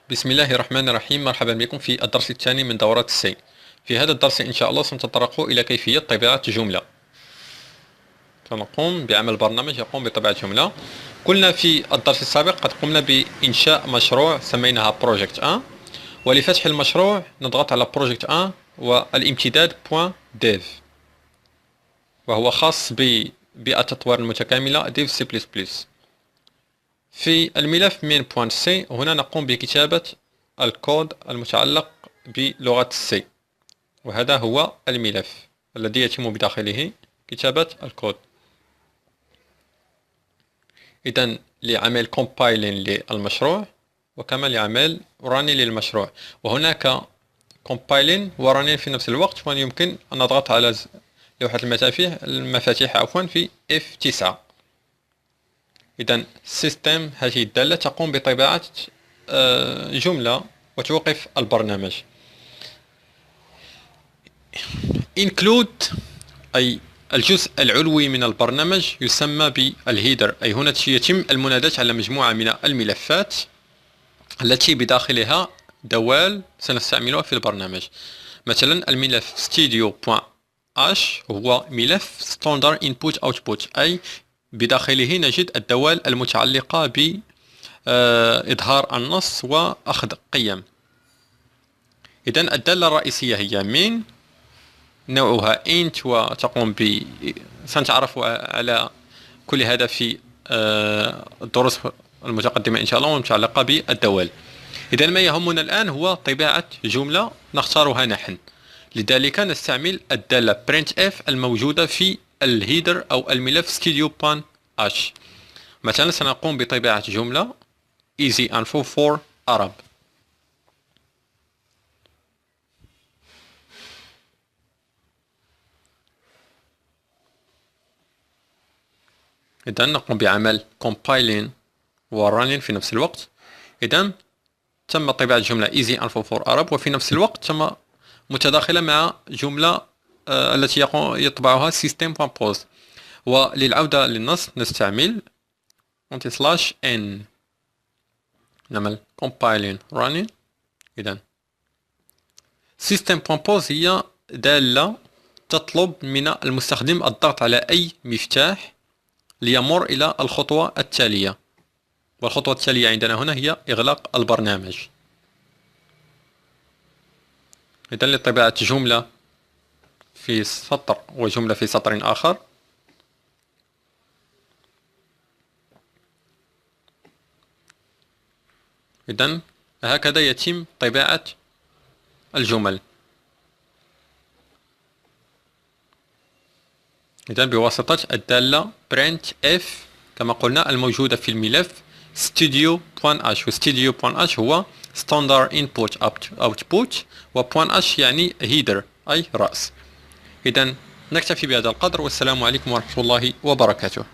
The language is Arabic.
بسم الله الرحمن الرحيم. مرحبا بكم في الدرس الثاني من دورة السي. في هذا الدرس إن شاء الله سنتطرق إلى كيفية طباعة جملة. سنقوم بعمل برنامج يقوم بطباعة جملة. قلنا في الدرس السابق قد قمنا بإنشاء مشروع سميناها بروجكت 1، ولفتح المشروع نضغط على بروجكت 1 والامتداد .dev، وهو خاص ببيئة التطوير المتكاملة dev C++. في الملف من .c هنا نقوم بكتابة الكود المتعلق بلغة C، وهذا هو الملف الذي يتم بداخله كتابة الكود. إذن لعمل compiling للمشروع وكما لعمل running للمشروع، وهناك compiling و running في نفس الوقت، ويمكن أن نضغط على لوحة المفاتيح في F9. إذن system هذه الدالة تقوم بطباعة جملة وتوقف البرنامج. include أي الجزء العلوي من البرنامج يسمى بالهيدر، أي هنا يتم المناداة على مجموعة من الملفات التي بداخلها دوال سنستعملها في البرنامج. مثلا الملف studio.h هو ملف standard input output، أي بداخله نجد الدوال المتعلقة بإظهار النص وأخذ قيم. إذن الدالة الرئيسية هي من، نوعها int، وتقوم سنتعرف على كل هذا في الدروس المتقدمة إن شاء الله والمتعلقة بالدوال. إذن ما يهمنا الآن هو طباعة جملة نختارها نحن، لذلك نستعمل الدالة printf الموجودة في الهيدر أو الملف studio.h. مثلا سنقوم بطباعة جملة easy info for Arab. إذن نقوم بعمل compiling و running في نفس الوقت. إذن تم طباعة جملة easy info for Arab، وفي نفس الوقت تم متداخلة مع جملة التي يطبعها system.post. وللعودة للنص نستعمل /n، نعمل compiling running. إذن system.post هي دالة تطلب من المستخدم الضغط على أي مفتاح ليمر إلى الخطوة التالية، والخطوة التالية عندنا هنا هي إغلاق البرنامج. إذن لطباعة جملة في سطر وجملة في سطر آخر، إذن هكذا يتم طباعة الجمل. إذن بواسطة الدالة printf كما قلنا الموجودة في الملف studio.h، و studio.h هو standard input output، و .h يعني header أي رأس. إذن نكتفي بهذا القدر، والسلام عليكم ورحمة الله وبركاته.